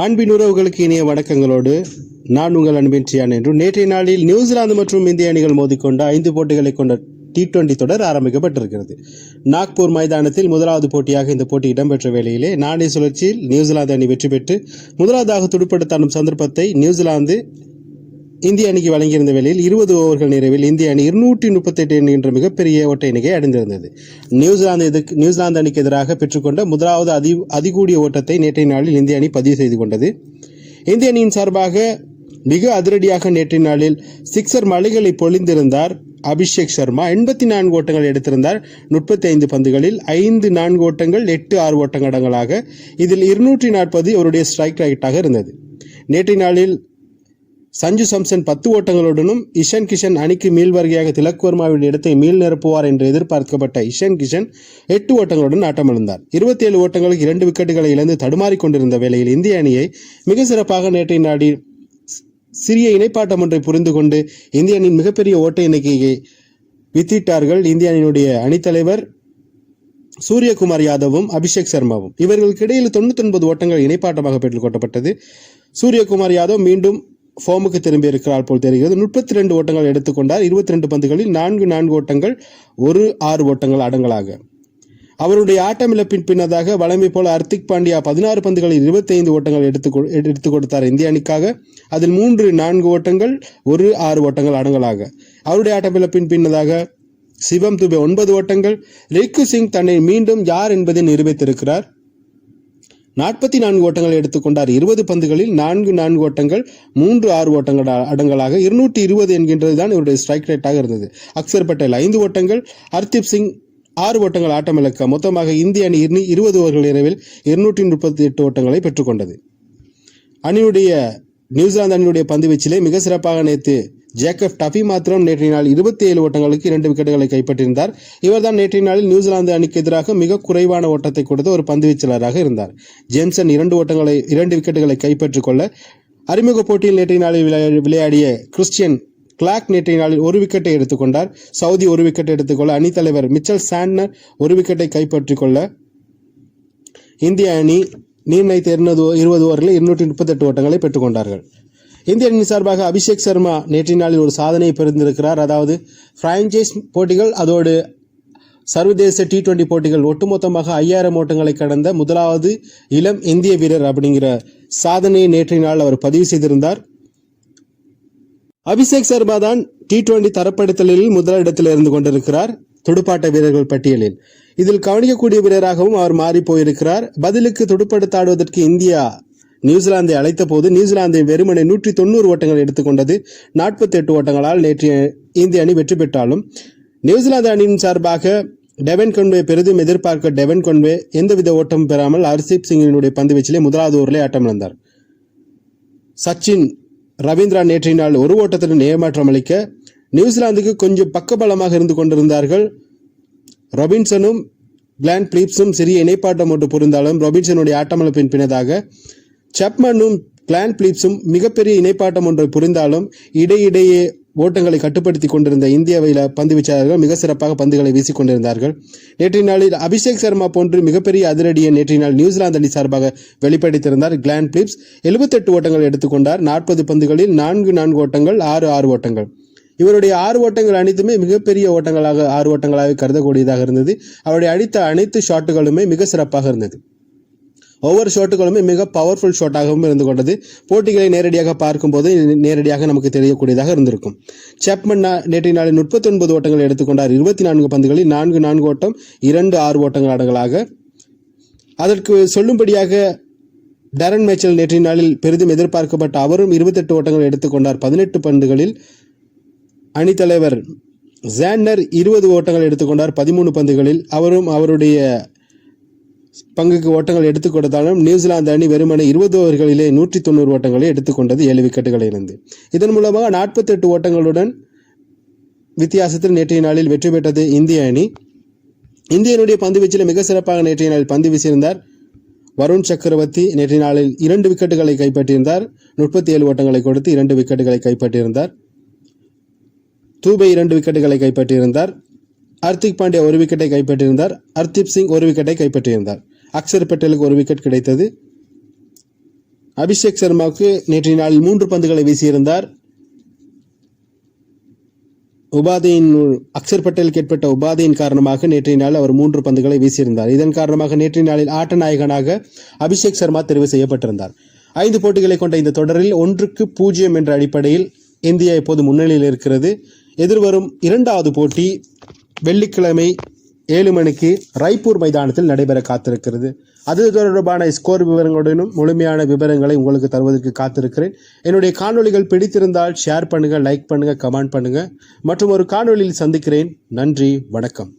அன்பின் உறவுகளுக்கு இனிய வணக்கங்களோடு நான் உங்கள் அன்பின் சியான் என்றும் நேற்றைய நாளில் நியூசிலாந்து மற்றும் இந்திய அணிகள் மோதிக்கொண்ட 5 போட்டிகளை கொண்ட T20 தொடர் ஆரம்பிக்கப்பட்டிருக்கிறது. நாக்பூர் மைதானத்தில் முதலாவது போட்டியாக இந்த போட்டி இடம்பெற்ற வேளையிலே நாணய சுழற்சியில் நியூசிலாந்து அணி வெற்றி பெற்று முதலாவதாக துடுப்படுத்தாடும் சந்தர்ப்பத்தை நியூசிலாந்து இந்திய அணிக்கு வழங்கியிருந்த வேளையில் 20 ஓவர்கள் நிறைவில் இந்திய அணி 238 என்கின்ற மிகப்பெரிய ஓட்ட எண்ணிக்கை அடைந்திருந்தது. நியூசிலாந்து அணிக்கு எதிராக பெற்றுக்கொண்ட முதலாவது அதிகூடிய ஓட்டத்தை நேற்றைய நாளில் இந்திய அணி பதிவு செய்து கொண்டது. இந்திய அணியின் சார்பாக மிக அதிரடியாக நேற்றைய நாளில் சிக்ஸர் மலைகளை பொழிந்திருந்தார் அபிஷேக் சர்மா. 84 ஓட்டங்கள் எடுத்திருந்தார் 35 பந்துகளில். 4 ஓட்டங்கள் 8-6 ஓட்டங்களாக இதில் 240 அவருடைய ஸ்ட்ரைக் ரேட்டாக இருந்தது. நேற்றைய நாளில் சஞ்சு சாம்சன் 10 ஓட்டங்களுடனும் இஷான் கிஷன் அணிக்கு மீள்வருகையாக திலக் வர்மாவின் இடத்தை மீள் நிரப்புவார் என்று எதிர்பார்க்கப்பட்ட இஷான் கிஷன் 8 ஓட்டங்களுடன் ஆட்டமிழந்தார். 27 ஓட்டங்களுக்கு 2 விக்கெட்டுகளை இழந்து தடுமாறிக் கொண்டிருந்த வேளையில் இந்திய அணியை மிக சிறப்பாக நேற்றைய நாளில் சிறிய இணைப்பாட்டம் ஒன்றை புரிந்து கொண்டு இந்திய அணியின் மிகப்பெரிய ஓட்ட எண்ணிக்கையை வித்திட்டார்கள். இந்திய அணியினுடைய அணித்தலைவர் சூரியகுமார் யாதவும் அபிஷேக் சர்மாவும். இவர்களுக்கு இடையில் 99 ஓட்டங்கள் இணைப்பாட்டமாக பெற்றுக் கொள்ளப்பட்டது. சூரியகுமார் யாதவ் மீண்டும் ஃபார்முக்கு திரும்பி இருக்கிறார் போல் தெரிகிறது. 32 ஓட்டங்கள் எடுத்துக்கொண்டார். 22 பந்துகளில் 4 ஓட்டங்கள் 6 ஓட்டங்கள் அடங்கலாக. அவருடைய ஆட்டமிழப்பின் பின்னதாக வழமை போல ஹர்திக் பாண்டியா 16 பந்துகளில் 25 ஓட்டங்கள் எடுத்து கொடுத்தார் இந்திய அணிக்காக. அதில் 4 ஓட்டங்கள் 6 ஓட்டங்கள் அடங்கலாக. அவருடைய ஆட்டமிழப்பின் பின்னதாக சிவம் துபே 9 ஓட்டங்கள். ரிக்கு சிங் தன்னை மீண்டும் யார் என்பதை நிரூபித்திருக்கிறார். 44 ஓட்டங்கள் எடுத்துக்கொண்டார். 20 பந்துகளில் 4 ஓட்டங்கள் 6 ஓட்டங்கள் அடங்கலாக. 220 என்கின்றது தான் இவருடைய ஸ்ட்ரைக் ரேட்டாக இருந்தது. அக்சர் பட்டேல் 5 ஓட்டங்கள். ஹர்தீப் சிங் 6 ஓட்டங்கள் ஆட்டமிழக்க மொத்தமாக இந்திய அணி 20 ஓவர்கள் நிறைவில் 238 ஓட்டங்களை பெற்றுக்கொண்டது. நியூசிலாந்து அணியுடைய பந்து வீச்சிலே மிக சிறப்பாக நேற்று ஜேக்கப் டஃபி மாத்திரம் நேற்றைய நாள் 27 ஓட்டங்களுக்கு 2 விக்கெட்டுகளை கைப்பற்றியிருந்தார். இவர்தான் நேற்றைய நாளில் நியூசிலாந்து அணிக்கு எதிராக மிக குறைவான ஓட்டத்தை கொடுத்த ஒரு பந்து வீச்சாளராக இருந்தார். ஜேம்சன் 2 விக்கெட்டுகளை கைப்பற்றிக் கொள்ள அறிமுக போட்டியில் நேற்றைய நாளில் விளையாடிய கிறிஸ்டியன் கிளாக் நேற்றைய நாளில் 1 விக்கெட்டை எடுத்துக்கொண்டார். சவுதி 1 விக்கெட்டை எடுத்துக்கொள்ள அணித்தலைவர் மிச்சல் சாண்ட்னர் 1 விக்கெட்டை கைப்பற்றிக் கொள்ள இந்திய அணி நிர்ணயித்த 20 ஓவர்களில் 238 ஓட்டங்களை பெற்றுக்கொண்டார்கள். இந்திய அணி சார்பாக அபிஷேக் சர்மா நேற்றைய நாளில் ஒரு சாதனையை பெறுந்திருக்கிறார். அதாவது பிரான்சைஸ் போட்டிகள் அதோடு சர்வதேச T20 போட்டிகள் ஒட்டுமொத்தமாக 5000 ஓட்டங்களை கடந்த முதலாவது இளம் இந்திய வீரர் அப்படிங்கிற சாதனையை நேற்றைய நாள் அவர் பதிவு செய்திருந்தார். அபிஷேக் சர்மா தான் T20 தரப்படுத்தலில் முதலிடத்தில் இருந்து கொண்டிருக்கிறார் துடுப்பாட்ட வீரர்கள் பட்டியலில். இதில் கவனிக்கக்கூடிய வீரராகவும் அவர் மாறி போயிருக்கிறார். பதிலுக்கு துடுப்படுத்தாடுவதற்கு இந்தியா நியூசிலாந்தை அழைத்த போது நியூசிலாந்தை வெறுமனை 190 ஓட்டங்கள் எடுத்துக்கொண்டது. 48 ஓட்டங்களால் நேற்றைய இந்திய அணி வெற்றி பெற்றாலும் நியூசிலாந்து அணியின் சார்பாக டெவன் கொன்வே பெரிதும் எதிர்பார்க்க டெவன் கொன்வே எந்தவித ஓட்டமும் பெறாமல் ஹர்தீப் சிங்கினுடைய பந்து வீச்சிலே முதலாவது ஓவரிலே ஆட்டமிழந்தார். சச்சின் ரவீந்திரா நேற்றைய நாள் 1 ஓட்டத்துடன் ஏமாற்றம் அளிக்க நியூசிலாந்துக்கு கொஞ்சம் பக்கபலமாக இருந்து கொண்டிருந்தார்கள். ராபின்சனும் கிளான் பிலிப்ஸும் சிறிய இணைப்பாட்டம் ஒன்று புரிந்தாலும் ராபின்சனுடைய ஆட்டமிழப்பின் பின்னதாக சாப்மனும் கிளான் பிலிப்ஸும் மிகப்பெரிய இணைப்பாட்டம் ஒன்றை புரிந்தாலும் இடையிடையே ஓட்டங்களை கட்டுப்படுத்தி கொண்டிருந்த இந்தியாவில் பந்து வீச்சாளர்கள் மிக சிறப்பாக பந்துகளை வீசிக் கொண்டிருந்தார்கள். நேற்றைய நாளில் அபிஷேக் சர்மா போன்று மிகப்பெரிய அதிரடியை நேற்றைய நாள் நியூசிலாந்து அணி சார்பாக வெளிப்படுத்தியிருந்தார். கிளான் பிலிப்ஸ் 78 ஓட்டங்கள் எடுத்துக்கொண்டார். 40 பந்துகளில் 4 ஓட்டங்கள் 6 ஓட்டங்கள். இவருடைய 6 ஓட்டங்கள் அனைத்துமே மிகப்பெரிய ஓட்டங்களாக 6 ஓட்டங்களாக கருதக்கூடியதாக இருந்தது. அவருடைய அடித்த அனைத்து ஷாட்டுகளுமே மிக சிறப்பாக இருந்தது. ஒவ்வொரு ஷாட்டுகளுமே மிக பவர்ஃபுல் ஷாட்டாகவும் இருந்து கொண்டது. போட்டிகளை நேரடியாக பார்க்கும்போது நேரடியாக நமக்கு தெரியக்கூடியதாக இருந்திருக்கும். சாப்மன் நேற்றைய நாளில் 39 ஓட்டங்கள் எடுத்துக்கொண்டார். 24 பந்துகளில் 4 ஓட்டம் 6 ஓட்டங்கள் அடங்கலாக. அதற்கு சொல்லும்படியாக டரன் மேச்சல் நேற்றைய நாளில் பெரிதும் எதிர்பார்க்கப்பட்ட அவரும் 28 ஓட்டங்கள் எடுத்துக்கொண்டார். 18 பந்துகளில் அணித்தலைவர் ஜாண்டர் 20 ஓட்டங்கள் எடுத்துக்கொண்டார். 13 பந்துகளில் அவரும் அவருடைய பங்குக்கு ஓட்டங்கள் எடுத்துக் கொடுத்தாலும் நியூசிலாந்து அணி வெறுமனை 20 ஓவர்களிலே 190 ஓட்டங்களை எடுத்துக்கொண்டது 7 விக்கெட்டுகளை இருந்து. இதன் மூலமாக 48 ஓட்டங்களுடன் வித்தியாசத்தில் நேற்றைய நாளில் வெற்றி பெற்றது இந்திய அணி. இந்திய அணியுடைய பந்து வீச்சில் மிக சிறப்பாக நேற்றைய நாளில் பந்து வீசியிருந்தார் வருண் சக்கரவர்த்தி. நேற்றைய நாளில் 2 விக்கெட்டுகளை கைப்பற்றியிருந்தார். 37 ஓட்டங்களை கொடுத்து 2 விக்கெட்டுகளை கைப்பற்றியிருந்தார். தூபே 2 விக்கெட்டுகளை கைப்பற்றியிருந்தார். ஹர்திக் பாண்டியா 1 விக்கெட்டை கைப்பற்றியிருந்தார். ஹர்தீப் சிங் 1 விக்கெட்டை கைப்பற்றியிருந்தார். அக்சர் பட்டேலுக்கு 1 விக்கெட் கிடைத்தது. அபிஷேக் சர்மாவுக்கு நேற்றைய நாளில் 3 பந்துகளை வீசியிருந்தார். அக்சர் பட்டேலுக்கு ஏற்பட்ட உபாதையின் காரணமாக நேற்றைய நாள் அவர் 3 பந்துகளை வீசியிருந்தார். இதன் காரணமாக நேற்றைய நாளில் ஆட்ட நாயகனாக அபிஷேக் சர்மா தெரிவு செய்யப்பட்டிருந்தார். 5 போட்டிகளை கொண்ட இந்த தொடரில் 1-0 என்ற அடிப்படையில் இந்தியா இப்போது முன்னிலையில் இருக்கிறது. எதிர்வரும் 2வது போட்டி வெள்ளிக்கிழமை 7 மணிக்கு ராய்ப்பூர் மைதானத்தில் நடைபெற காத்திருக்கிறது. அது தொடர்பான ஸ்கோர் விவரங்களுடனும் முழுமையான விவரங்களை உங்களுக்கு தருவதற்கு காத்திருக்கிறேன். என்னுடைய காணொளிகள் பிடித்திருந்தால் ஷேர் பண்ணுங்க, லைக் பண்ணுங்க, கமெண்ட் பண்ணுங்க. மற்றும் ஒரு காணொளியில் சந்திக்கிறேன். நன்றி, வணக்கம்.